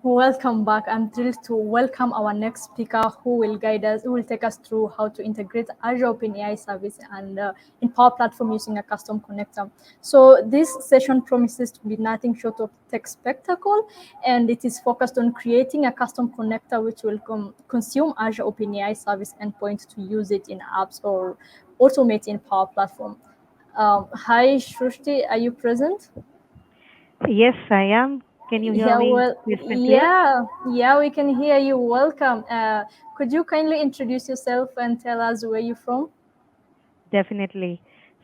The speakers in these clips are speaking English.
Welcome back. I'm thrilled to welcome our next speaker who will take us through how to integrate Azure Open AI service and in Power Platform using a custom connector. So this session promises to be nothing short of tech spectacle, and it is focused on creating a custom connector which will consume Azure Open AI service endpoint to use it in apps or automate in Power Platform. Hi, Shrushti, are you present? Yes, I am. Can you hear Yeah, me well, crisp and clear? yeah, we can hear you. Welcome. Could you kindly introduce yourself and tell us where you're from? Definitely.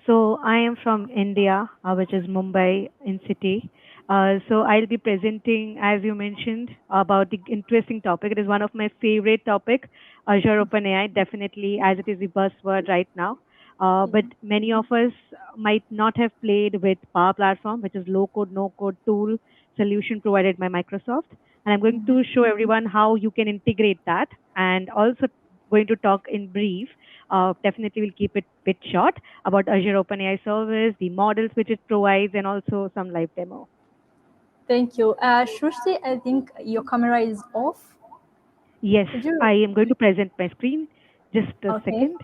So I am from India, which is Mumbai in city. So I'll be presenting, as you mentioned, about the interesting topic. It is one of my favorite topic, Azure Open AI, definitely, as it is the buzzword right now. But many of us might not have played with Power Platform, which is low code, no code tool solution provided by Microsoft. And I'm going to show everyone how you can integrate that, and also going to talk in brief. Definitely, we'll keep it bit short about Azure OpenAI service, the models which it provides, and also some live demo. Thank you. Shrushti, I think your camera is off. Yes, Could I you? am going to present my screen. Just a Okay. second.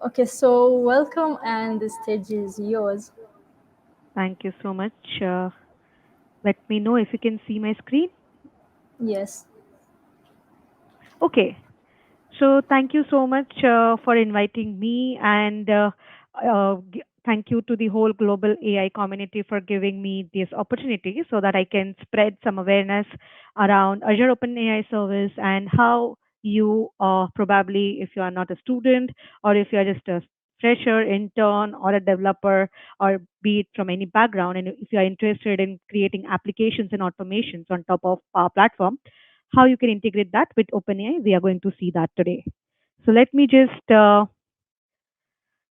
Okay, so welcome, and the stage is yours. Thank you so much. Let me know if you can see my screen. Yes. Okay. So thank you so much for inviting me, and thank you to the whole global AI community for giving me this opportunity so that I can spread some awareness around Azure Open AI service and how you probably, if you are not a student or if you are just a fresher, intern, or a developer, or be it from any background, and if you are interested in creating applications and automations on top of our platform, how you can integrate that with OpenAI. We are going to see that today. So let me just,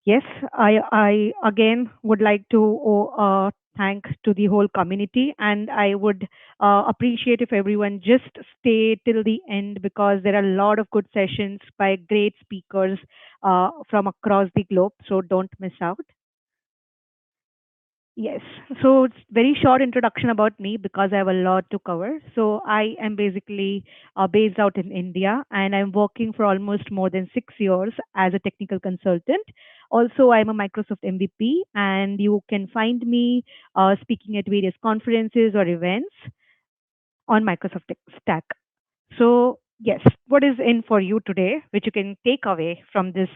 yes, I again would like to thank to the whole community, and I would appreciate if everyone just stay till the end because there are a lot of good sessions by great speakers from across the globe. So don't miss out. Yes. So it's very short introduction about me because I have a lot to cover. So I am basically based out in India and I'm working for almost more than 6 years as a technical consultant. Also, I'm a Microsoft MVP and you can find me speaking at various conferences or events on Microsoft Stack. So, yes, what is in for you today, which you can take away from this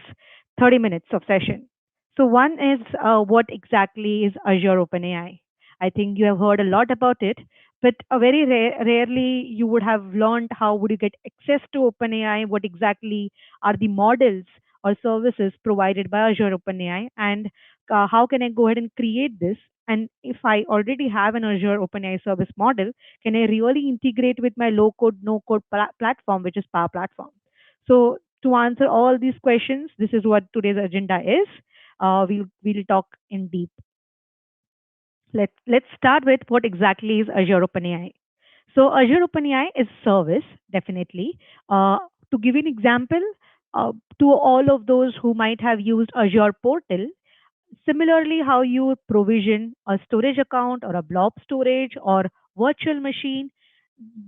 30 minutes of session? So, one is what exactly is Azure OpenAI? I think you have heard a lot about it, but very rarely you would have learned how would you get access to OpenAI, what exactly are the models or services provided by Azure OpenAI, and how can I go ahead and create this? And if I already have an Azure OpenAI service model, can I really integrate with my low code, no code platform, which is Power Platform? So, to answer all these questions, this is what today's agenda is. We'll talk in deep. Let's start with what exactly is Azure OpenAI. So, Azure OpenAI is service, definitely. Uh, to give you an example, to all of those who might have used Azure Portal, similarly, how you provision a storage account or a blob storage or virtual machine,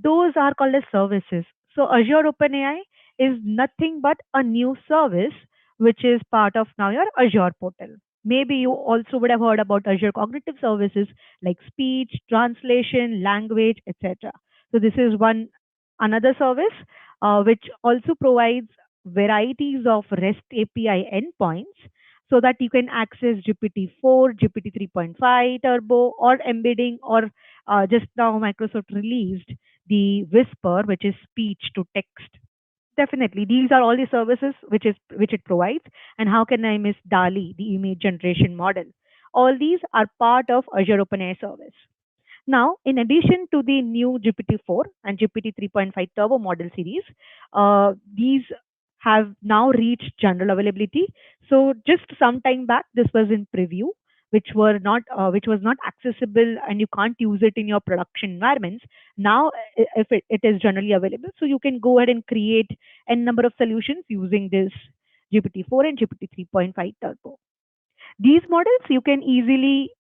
those are called as services. So Azure OpenAI is nothing but a new service which is part of now your Azure portal. Maybe you also would have heard about Azure Cognitive Services like speech, translation, language, etc. So this is one another service which also provides varieties of REST API endpoints so that you can access GPT-4, GPT 3.5 Turbo, or embedding, or just now Microsoft released the Whisper, which is speech to text. Definitely, these are all the services which it provides. And how can I miss DALI, the image generation model? All these are part of Azure OpenAI service. Now, in addition to the new GPT-4 and GPT 3.5 Turbo model series, these have now reached general availability. So, just some time back, this was in preview, which was not accessible, and you can't use it in your production environments. Now, if it is generally available, so you can go ahead and create n number of solutions using this GPT-4 and GPT 3.5 Turbo. These models you can easily,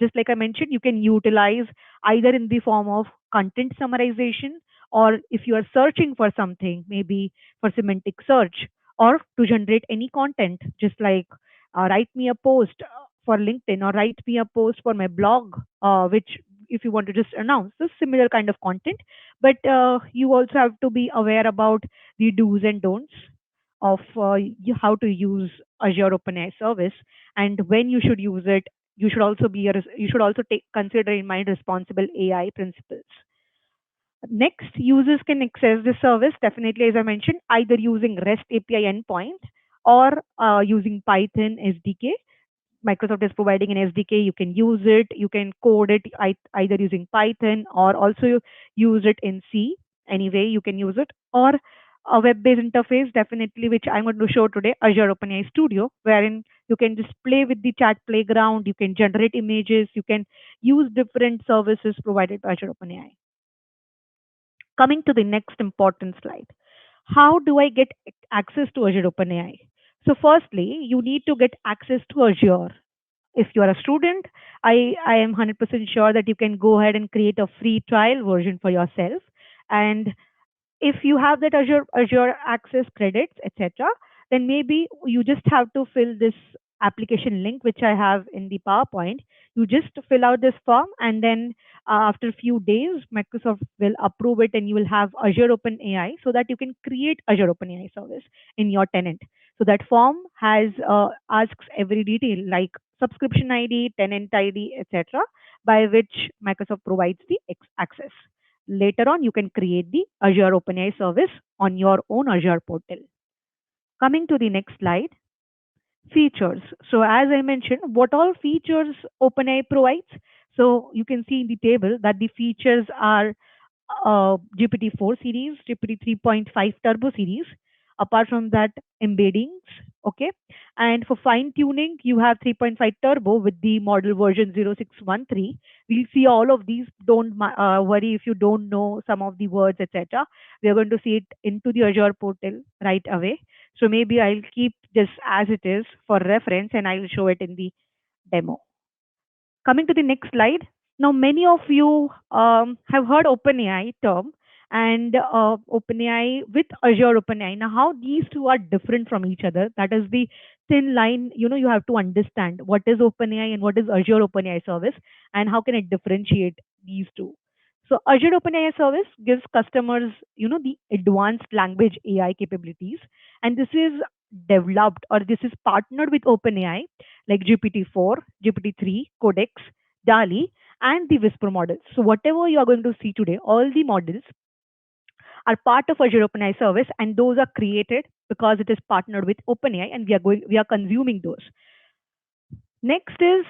just like I mentioned, you can utilize either in the form of content summarization, or if you are searching for something, maybe for semantic search, or to generate any content, just like write me a post for LinkedIn, or write me a post for my blog, which if you want to just announce this similar kind of content. But you also have to be aware about the do's and don'ts of how to use Azure OpenAI service, and when you should use it. You should also you should also take consider in mind responsible AI principles. Next, users can access the service definitely, as I mentioned, either using REST API endpoint or using Python SDK. Microsoft is providing an SDK. You can use it. You can code it either using Python or also use it in C. Anyway, you can use it, or a web-based interface, definitely, which I'm going to show today, Azure OpenAI Studio, wherein you can just play with the chat playground. You can generate images. You can use different services provided by Azure OpenAI. Coming to the next important slide, how do I get access to Azure OpenAI? So, firstly, you need to get access to Azure. If you are a student, I am 100% sure that you can go ahead and create a free trial version for yourself. And if you have that Azure Access credits, etc., then maybe you just have to fill this application link, which I have in the PowerPoint. You just fill out this form, and then after a few days, Microsoft will approve it, and you will have Azure Open AI, so that you can create Azure Open AI service in your tenant. So that form has asks every detail like subscription ID, tenant ID, etc., by which Microsoft provides the access. Later on, you can create the Azure OpenAI service on your own Azure portal. Coming to the next slide, features. So as I mentioned, what all features OpenAI provides? So you can see in the table that the features are GPT-4 series, GPT 3.5 Turbo series. Apart from that, embeddings, okay. And for fine tuning, you have 3.5 Turbo with the model version 0613. We'll see all of these. Don't worry if you don't know some of the words, etc. We are going to see it into the Azure portal right away. So maybe I'll keep this as it is for reference, and I'll show it in the demo. Coming to the next slide. Now, many of you have heard OpenAI term, and OpenAI with Azure OpenAI. Now, how these two are different from each other, that is the thin line, you have to understand what is OpenAI and what is Azure OpenAI service, and how can it differentiate these two. So Azure OpenAI service gives customers, the advanced language AI capabilities, and this is developed, or this is partnered with OpenAI like GPT-4, GPT-3, Codex, DALI, and the Whisper models. So whatever you are going to see today, all the models are part of Azure OpenAI service, and those are created because it is partnered with OpenAI, and we are consuming those. Next is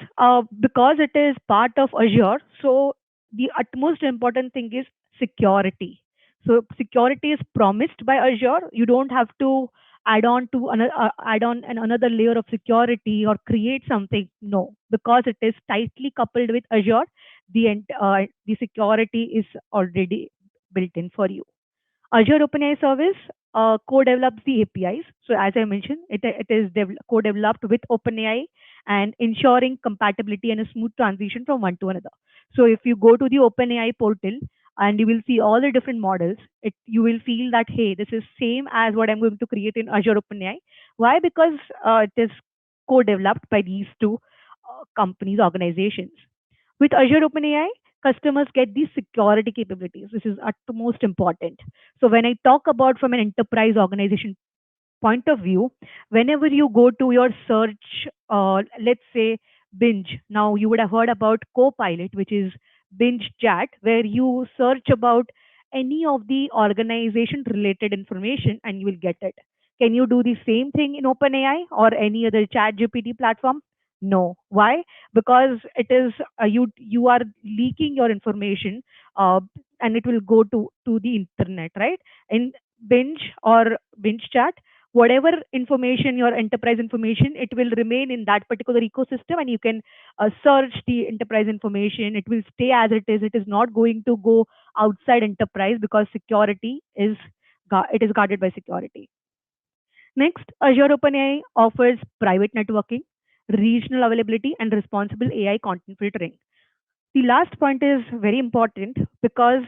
because it is part of Azure, so the utmost important thing is security. So security is promised by Azure. You don't have to add on another layer of security or create something. No, because it is tightly coupled with Azure, the security is already built in for you. Azure OpenAI service co-develops the APIs. So as I mentioned, it is co-developed with OpenAI and ensuring compatibility and a smooth transition from one to another. So if you go to the OpenAI portal and you will see all the different models, you will feel that, hey, this is same as what I'm going to create in Azure OpenAI. Why? Because it is co-developed by these two companies, organizations. With Azure OpenAI, customers get these security capabilities. This is at the most important. So when I talk about from an enterprise organization point of view, whenever you go to your search, let's say Binge, now you would have heard about Copilot, which is Binge Chat, where you search about any of the organization related information and you will get it. Can you do the same thing in OpenAI or any other chat GPT platform? No. Why? Because it is you are leaking your information, uh, and it will go to the internet, right? In Binge or Binge Chat, whatever information, your enterprise information, it will remain in that particular ecosystem, and you can search the enterprise information. It will stay as it is. It is not going to go outside enterprise because security is it is guarded by security. Next, Azure OpenAI offers private networking. regional availability, and responsible AI content filtering. The last point is very important because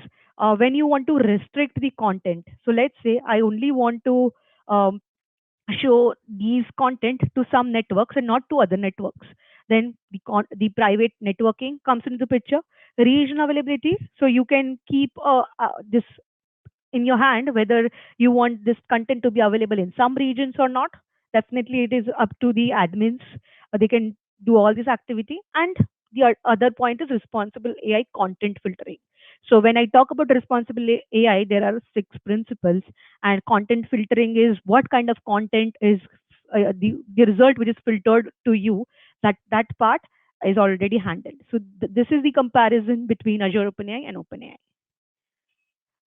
when you want to restrict the content, so let's say I only want to um, show these content to some networks and not to other networks, then the private networking comes into the picture. Region availability, so you can keep this in your hand whether you want this content to be available in some regions or not. Definitely it is up to the admins. They can do all this activity. And the other point is responsible AI content filtering. So when I talk about responsible AI, there are six principles, and content filtering is what kind of content is the result which is filtered to you. That part is already handled. So this is the comparison between Azure OpenAI and OpenAI.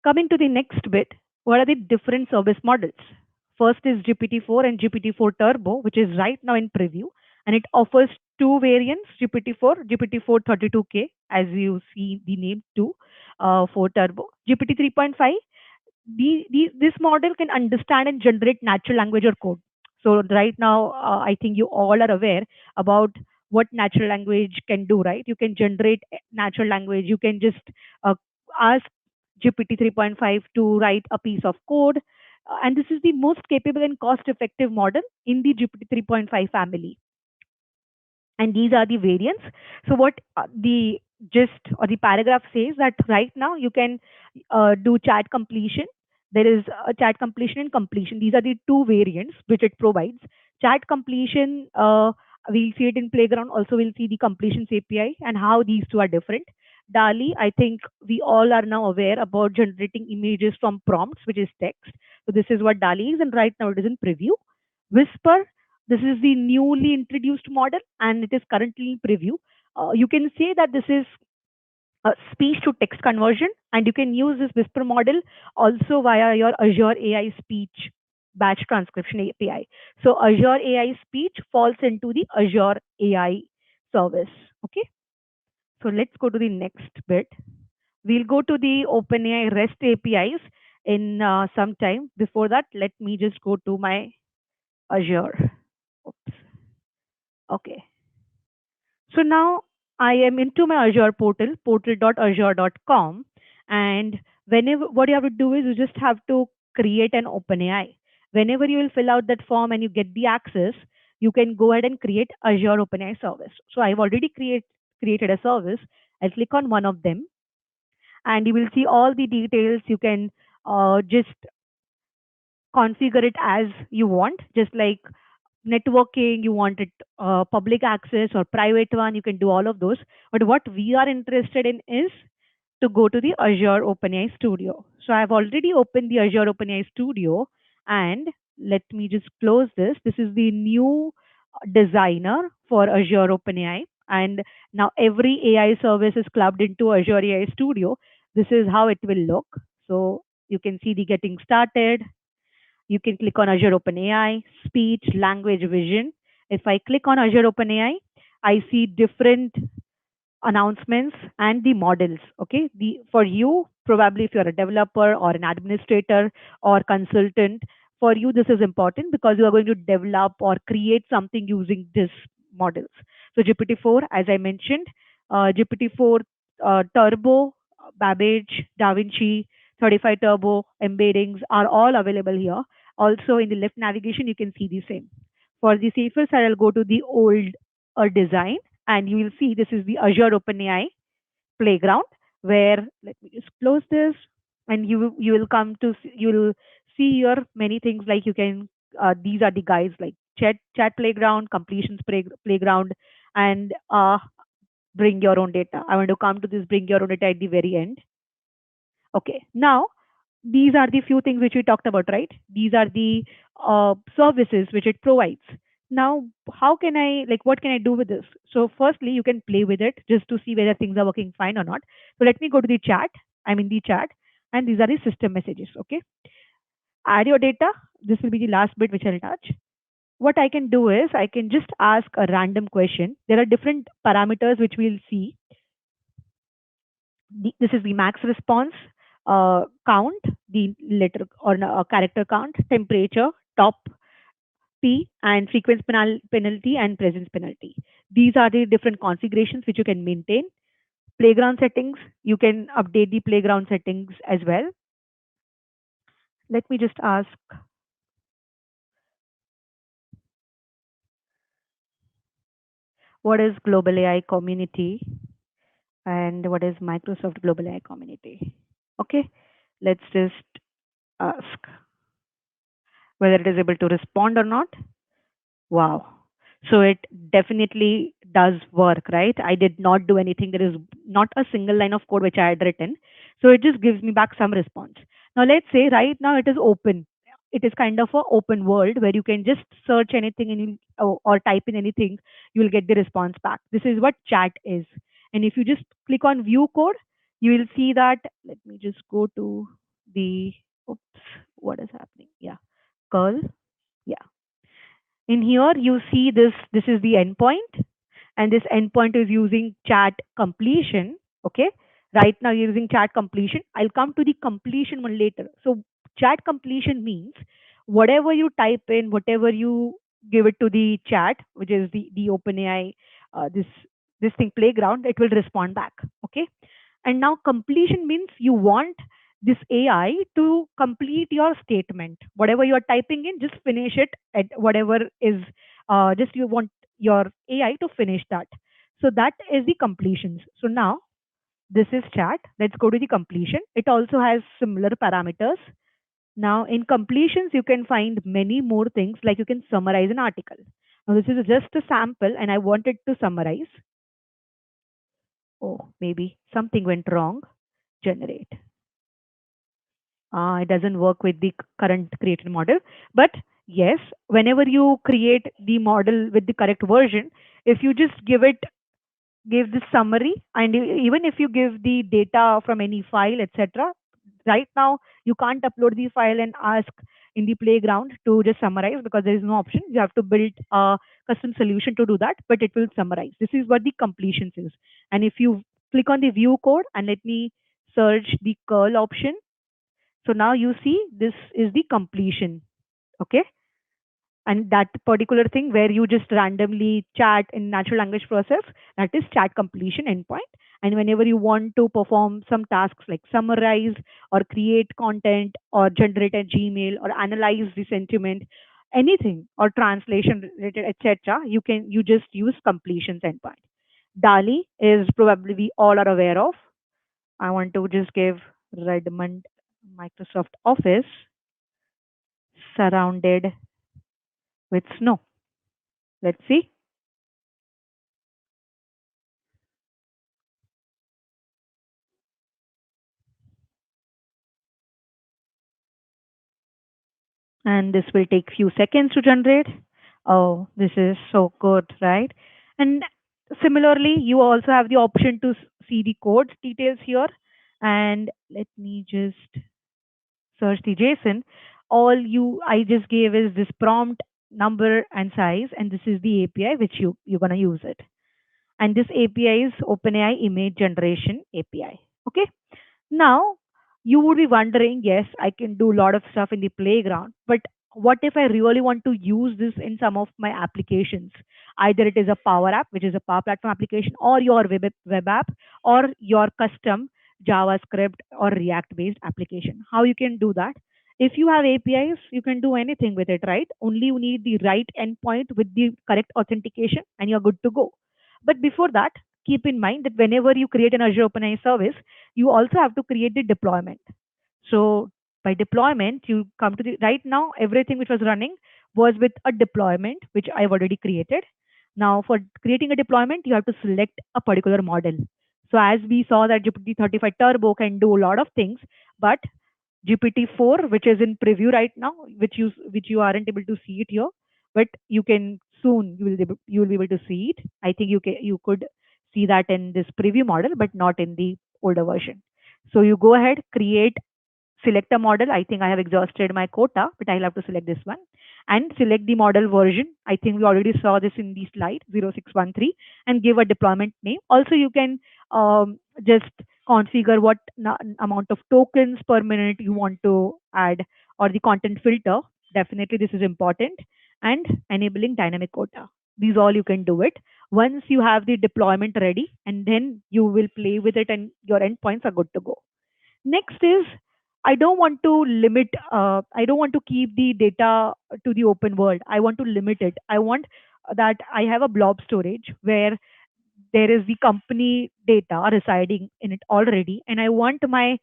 Coming to the next bit, what are the different service models? First is GPT-4 and GPT-4 Turbo, which is right now in preview, and it offers two variants: GPT-4, GPT-4 32K, as you see the name too, for Turbo. GPT 3.5, this model can understand and generate natural language or code. So right now, I think you all are aware about what natural language can do, right? You can generate natural language. You can just ask GPT 3.5 to write a piece of code. And this is the most capable and cost effective model in the GPT 3.5 family, and these are the variants. So what the gist or the paragraph says that right now you can do chat completion. There is a chat completion and completion. These are the two variants which it provides. Chat completion, we'll see it in playground. Also, we'll see the completions API and how these two are different. DALI, I think we all are now aware about generating images from prompts, which is text. So this is what DALI is, and right now it is in preview. Whisper, this is the newly introduced model and it is currently in preview. You can say that this is speech to text conversion, and you can use this Whisper model also via your Azure AI speech batch transcription API. So Azure AI speech falls into the Azure AI service. Okay, so let's go to the next bit. We'll go to the OpenAI REST APIs in some time. Before that, let me just go to my Azure. Oops. Okay. So now I am into my Azure portal, portal.azure.com. And whenever what you have to do is you just have to create an OpenAI. Whenever you will fill out that form and you get the access, you can go ahead and create Azure OpenAI service. So I've already created a service. I'll click on one of them and you will see all the details. You can just configure it as you want, just like networking, you want it public access or private one, you can do all of those. But what we are interested in is to go to the Azure OpenAI Studio. So I've already opened the Azure OpenAI Studio, and let me just close this. This is the new designer for Azure OpenAI. And now every AI service is clubbed into Azure AI Studio. This is how it will look. So you can see the getting started. You can click on Azure OpenAI, speech, language, vision. If I click on Azure OpenAI, I see different announcements and the models. Okay, the for you, probably if you're a developer or an administrator or consultant, for you this is important because you are going to develop or create something using this models. So GPT-4, as I mentioned, GPT-4 Turbo, Babbage, DaVinci, 35 Turbo embeddings are all available here. Also in the left navigation, you can see the same. For the safer side, I'll go to the old design, and you will see this is the Azure OpenAI playground, where let me just close this, and you will come to you will see here many things like you can these are the guides like chat playground, completions playground, and bring your own data. I want to come to this bring your own data at the very end. Okay, now these are the few things which we talked about, right? These are the services which it provides. Now, how can I, like, what can I do with this? So, firstly, you can play with it just to see whether things are working fine or not. So, let me go to the chat. I'm in the chat, and these are the system messages. Okay, add your data. This will be the last bit which I'll touch. What I can do is I can just ask a random question. There are different parameters which we'll see. This is the max response count, the letter or character count, temperature, top P and frequency penalty and presence penalty. These are the different configurations which you can maintain. Playground settings, you can update the playground settings as well. Let me just ask, what is Global AI community and what is Microsoft Global AI community? Okay, let's just ask whether it is able to respond or not. Wow. So it definitely does work, right? I did not do anything. There is not a single line of code which I had written. So it just gives me back some response. Now let's say right now it is open. It is kind of a open world where you can just search anything and or type in anything, you will get the response back. This is what chat is. And if you just click on view code, you will see that. Let me just go to the, oops, what is happening? Yeah, curl. Yeah, in here you see this is the endpoint, and this endpoint is using chat completion. Okay, right now you're using chat completion. I'll come to the completion one later. So chat completion means whatever you type in, whatever you give it to the chat, which is the OpenAI, this thing playground, it will respond back. Okay, and now completion means you want this AI to complete your statement. Whatever you are typing in, just finish it at whatever is, just you want your AI to finish that. So that is the completions. So now this is chat. Let's go to the completion. It also has similar parameters. Now in completions, you can find many more things, like you can summarize an article. Now this is just a sample and I wanted to summarize. Oh, maybe something went wrong. Generate. It doesn't work with the current created model. But yes, whenever you create the model with the correct version, if you just give the summary, and even if you give the data from any file, etc. Right now, you can't upload the file and ask in the playground to just summarize, because there is no option. You have to build a custom solution to do that, but it will summarize. This is what the completions is. And if you click on the view code and let me search the curl option, so now you see this is the completion. Okay. And that particular thing where you just randomly chat in natural language process, that is chat completion endpoint. And whenever you want to perform some tasks like summarize or create content or generate a Gmail or analyze the sentiment, anything, or translation related, etc., you just use completions endpoint. DALI is probably we all are aware of. I want to just give Redmond Microsoft Office surrounded with snow. Let's see. And this will take few seconds to generate. Oh, this is so good, right? And similarly, you also have the option to see the code details here. And let me just search the JSON. All you I just gave is this prompt, number, and size, and this is the API which you're gonna use it. And this API is OpenAI image generation API. Okay. Now, you would be wondering, yes, I can do a lot of stuff in the playground, but what if I really want to use this in some of my applications? Either it is a Power App, which is a Power Platform application, or your web app, or your custom JavaScript or React based application. How you can do that? If you have APIs, you can do anything with it, right? Only you need the right endpoint with the correct authentication, and you're good to go. But before that, keep in mind that whenever you create an Azure OpenAI service, you also have to create the deployment. So by deployment, you come to the right now, everything which was running was with a deployment, which I've already created. Now for creating a deployment, you have to select a particular model. So as we saw that GPT-35 Turbo can do a lot of things, but GPT-4, which is in preview right now, which you aren't able to see it here, but you can soon you will be able to see it. I think you could see that in this preview model, but not in the older version. So you go ahead, create, select a model. I think I have exhausted my quota, but I'll have to select this one and select the model version. I think we already saw this in the slide 0613, and give a deployment name. Also, you can just configure what amount of tokens per minute you want to add, or the content filter. Definitely, this is important. and enabling dynamic quota. These all you can do it once you have the deployment ready, and then you will play with it and your endpoints are good to go. Next is I don't want to keep the data to the open world. I want to limit it. I want that I have a blob storage where there is the company data residing in it already, and I want my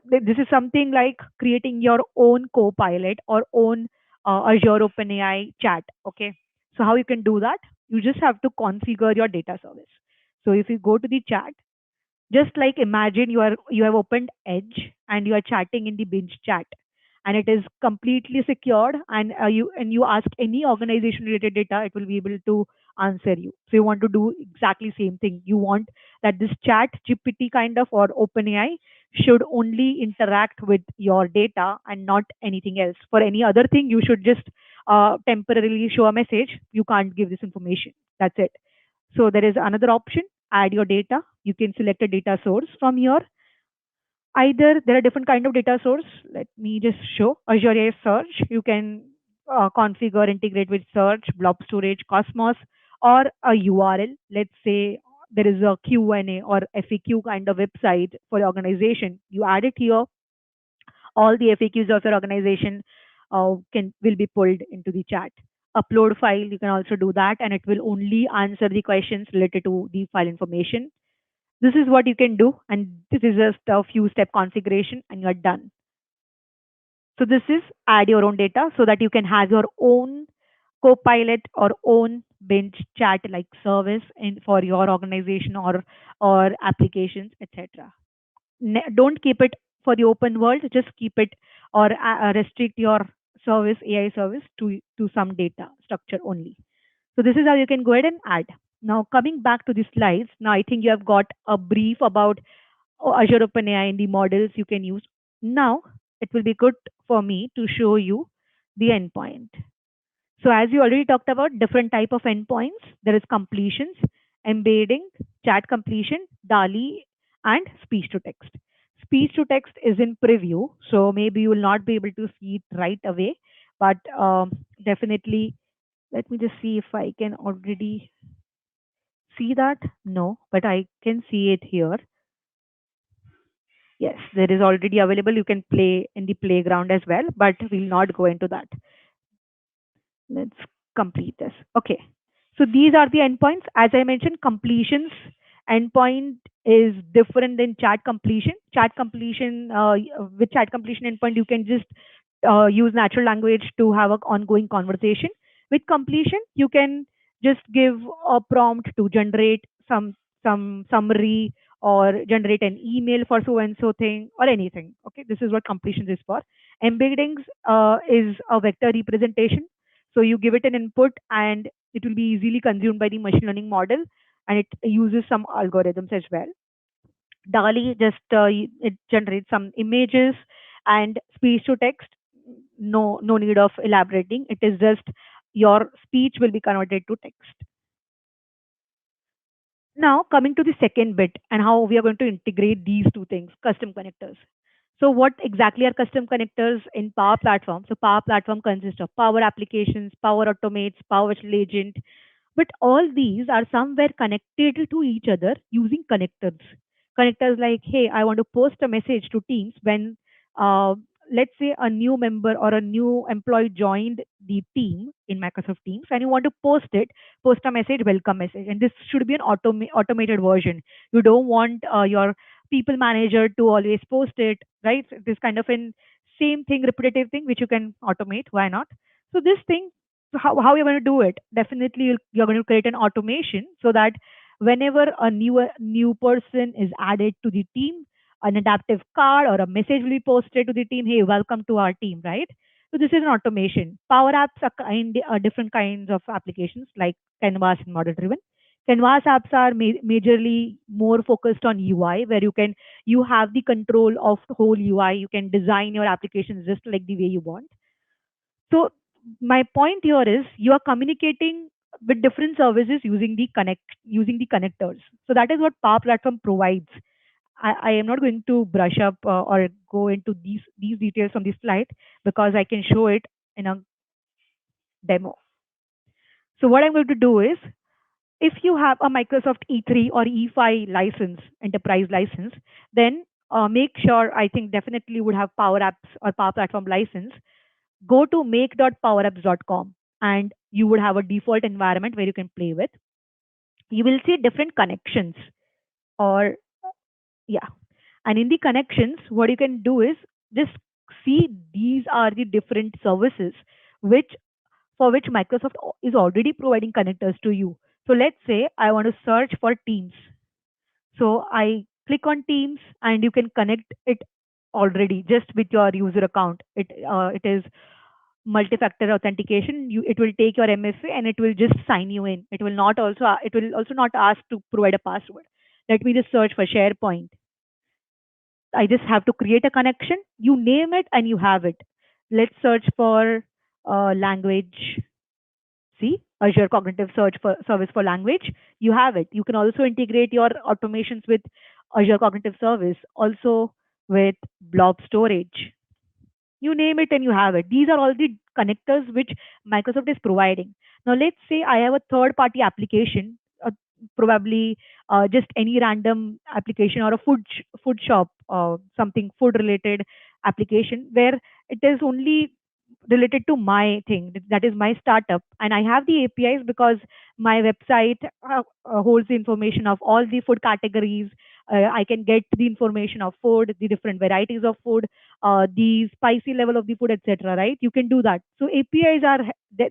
this is something like creating your own co-pilot or own Azure OpenAI chat. Okay, so how you can do that? You just have to configure your data service. So if you go to the chat, just like imagine you have opened Edge and you are chatting in the binge chat, and it is completely secured, and you ask any organization related data, it will be able to answer you. So you want to do exactly same thing. You want that this chat GPT kind of or OpenAI should only interact with your data and not anything else. For any other thing, you should just temporarily show a message. You can't give this information. That's it. So there is another option, add your data. You can select a data source from here. Either there are different kind of data source. Let me just show Azure AI Search. You can configure, integrate with Search, Blob Storage, Cosmos, or a URL. Let's say there is a Q&A or FAQ kind of website for your organization. You add it here. All the FAQs of your organization can will be pulled into the chat. Upload file, you can also do that, and it will only answer the questions related to the file information. This is what you can do, and this is just a few step configuration, and you're done. So this is add your own data so that you can have your own copilot or own bench chat like service in for your organization or applications, etc. Don't keep it for the open world. Just keep it or restrict your service AI service to some data structure only. So this is how you can go ahead and add. Now coming back to the slides, now I think you have got a brief about Azure OpenAI and the models you can use. Now it will be good for me to show you the endpoint. So as you already talked about different type of endpoints, there is completions, embedding, chat completion, DALI, and speech to text. Speech to text is in preview, so maybe you will not be able to see it right away, but definitely let me just see if I can already see that. No, but I can see it here. Yes, there is already available. You can play in the playground as well, but we'll not go into that. Let's complete this. Okay. So these are the endpoints. As I mentioned, completions endpoint is different than chat completion. Chat completion, with chat completion endpoint, you can just use natural language to have an ongoing conversation. With completion, you can just give a prompt to generate some summary or generate an email for so and so thing or anything. Okay, this is what completion is for. Embeddings is a vector representation. So you give it an input and it will be easily consumed by the machine learning model, and it uses some algorithms as well. DALI just it generates some images, and speech to text. No need of elaborating. It is just your speech will be converted to text. Now coming to the second bit and how we are going to integrate these two things, custom connectors. So what exactly are custom connectors in Power Platform? So Power Platform consists of Power Applications, Power Automates, Power Virtual Agent, but all these are somewhere connected to each other using connectors. Connectors like, hey, I want to post a message to Teams when, uh, let's say, a new member or a new employee joined the team in Microsoft Teams, and you want to post a message, welcome message, and this should be an automated version. You don't want your people manager to always post it, right? This kind of an same thing, repetitive thing, which you can automate. Why not? So this thing, how you're going to do it? Definitely, you're going to create an automation so that whenever a new person is added to the team, an adaptive card or a message will be posted to the team. Hey, welcome to our team, right? So this is an automation. Power apps are different kinds of applications like Canvas and model driven. Canvas apps are majorly more focused on UI, where you have the control of the whole UI. You can design your applications just like the way you want. So my point here is you are communicating with different services using the connectors. So that is what Power Platform provides. I am not going to brush up or go into these details on this slide because I can show it in a demo. So what I'm going to do is, if you have a Microsoft E3 or E5 license, enterprise license, then make sure, I think definitely would have Power Apps or Power Platform license. Go to make.powerapps.com and you would have a default environment where you can play with. You will see different connections, or yeah. And in the connections, what you can do is just see these are the different services which for which Microsoft is already providing connectors to you. So let's say I want to search for Teams. So I click on Teams and you can connect it already just with your user account. It is multi-factor authentication. It will take your MFA and it will just sign you in. It will also not ask to provide a password. Let me just search for SharePoint. I just have to create a connection. You name it and you have it. Let's search for language. See, Azure Cognitive Search for Service for Language. You have it. You can also integrate your automations with Azure Cognitive Service, also with blob storage. You name it and you have it. These are all the connectors which Microsoft is providing. Now, let's say I have a third party application, probably just any random application or a food shop, something food related application where it is only related to my thing, that is my startup, and I have the APIs because my website holds the information of all the food categories. I can get the information of food, the different varieties of food, the spicy level of the food, etc. Right? You can do that. So APIs are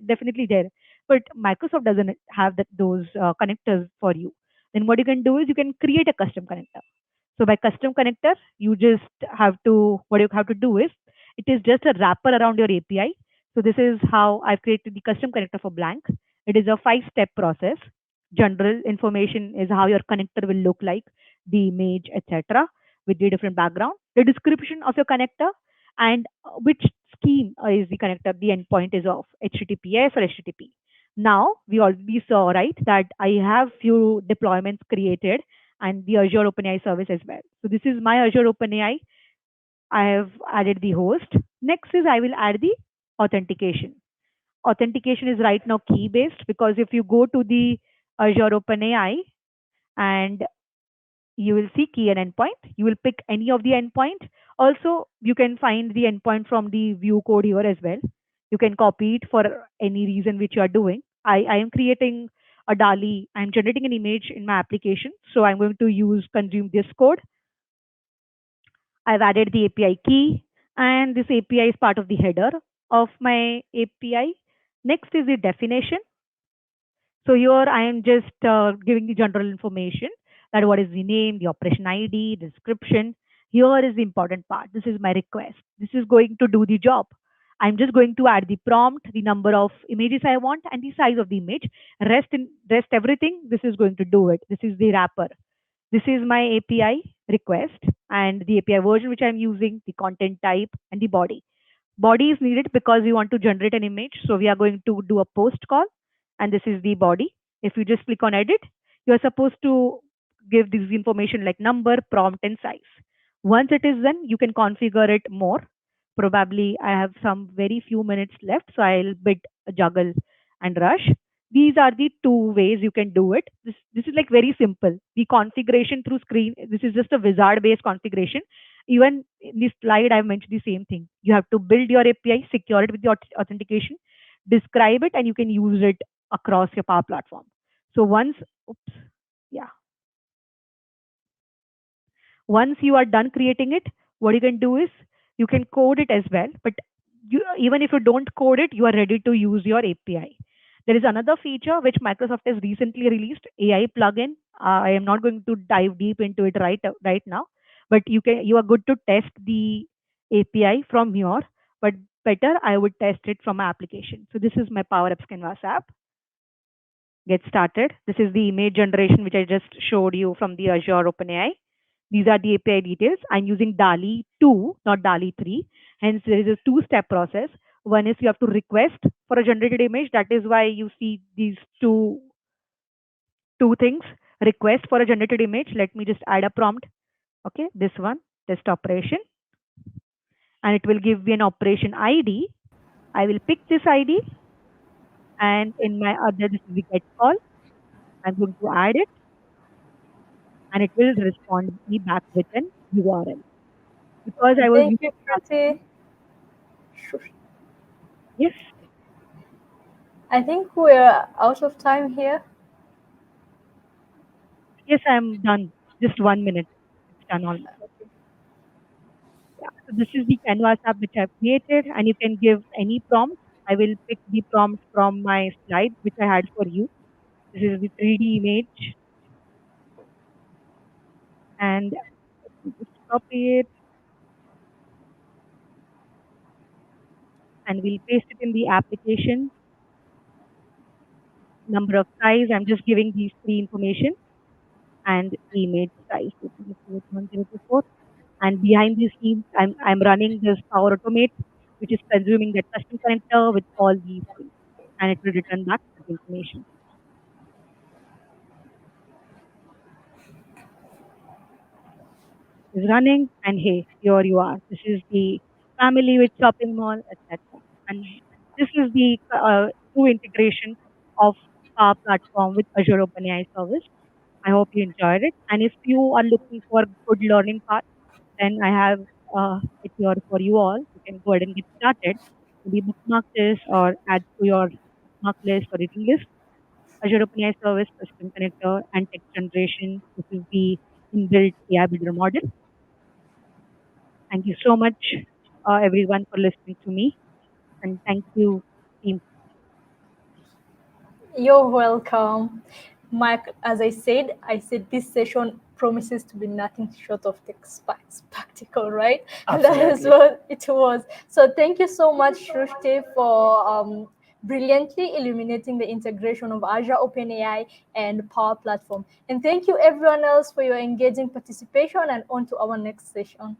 definitely there, but Microsoft doesn't have those connectors for you. Then what you can do is you can create a custom connector. So by custom connector, you just have to, what you have to do is, it is just a wrapper around your API. So this is how I've created the custom connector for blank. It is a 5-step process. General information is how your connector will look like, the image, etc., with the different background, the description of your connector, and which scheme is the connector, the endpoint is of HTTPS or HTTP. Now we already saw, right, that I have few deployments created and the Azure OpenAI service as well. So this is my Azure OpenAI. I have added the host. Next is I will add the authentication. Authentication is right now key based, because if you go to the Azure OpenAI and you will see key and endpoint, you will pick any of the endpoint. Also, you can find the endpoint from the view code here as well. You can copy it for any reason which you are doing. I am creating a DALI. I'm generating an image in my application. So I'm going to consume this code. I've added the API key, and this API is part of the header of my API. Next is the definition. So here I am just giving the general information, that what is the name, the operation ID, description. Here is the important part. This is my request. This is going to do the job. I'm just going to add the prompt, the number of images I want, and the size of the image. Rest everything. This is going to do it. This is the wrapper. This is my API request and the API version which I'm using, the content type, and the body. Body is needed because we want to generate an image. So we are going to do a post call, and this is the body. If you just click on edit, you are supposed to give this information like number, prompt, and size. Once it is done, you can configure it more. Probably I have some very few minutes left, so I'll bit juggle and rush. These are the two ways you can do it. This is like very simple. The configuration through screen, this is just a wizard based configuration. Even in this slide, I've mentioned the same thing. You have to build your API, secure it with the authentication, describe it, and you can use it across your Power Platform. So oops, yeah, once you are done creating it, what you can do is you can code it as well. But even if you don't code it, you are ready to use your API. There is another feature which Microsoft has recently released, AI plugin. I am not going to dive deep into it right now, but you are good to test the API from here. But better, I would test it from my application. So this is my Power Apps Canvas app. Get started. This is the image generation which I just showed you from the Azure OpenAI. These are the API details. I'm using DALI 2, not DALI 3. Hence, there is a two-step process. One is you have to request for a generated image. That is why you see these two things. Request for a generated image. Let me just add a prompt. Okay, this one, test operation. And it will give me an operation ID. I will pick this ID. And in my other, this is the get call. I'm going to add it, and it will respond me back with an URL. Because I was Thank using you, platform, Shruti. yes, I think we're out of time here. yes, I'm done. Just 1 minute. It's done almost. Yeah. So this is the Canvas app which I've created, and you can give any prompt. I will pick the prompt from my slide which I had for you. This is the 3D image, and we just copy it and we'll paste it in the application. Number of size, I'm just giving these three information and the image size. Let me just give it 1024. And behind the scenes, I'm running this Power Automate, which is consuming that custom connector with all these things, and it will return back the information. Is running, and hey, here you are. This is the family with shopping mall, etc. And this is the true integration of our platform with Azure OpenAI service. I hope you enjoyed it. And if you are looking for good learning path, then I have it here for you all. You can go ahead and get started. Maybe bookmark this or add to your bookmark list or reading list. Azure OpenAI service, custom connector, and text generation. This is the inbuilt AI builder model. Thank you so much, everyone, for listening to me. And thank you, team. You're welcome. Mike, as I said this session promises to be nothing short of spectacle, right? And that is Absolutely. what it was. So thank you so much, Shrushti, for brilliantly illuminating the integration of Azure OpenAI and Power Platform. And thank you everyone else for your engaging participation, and on to our next session.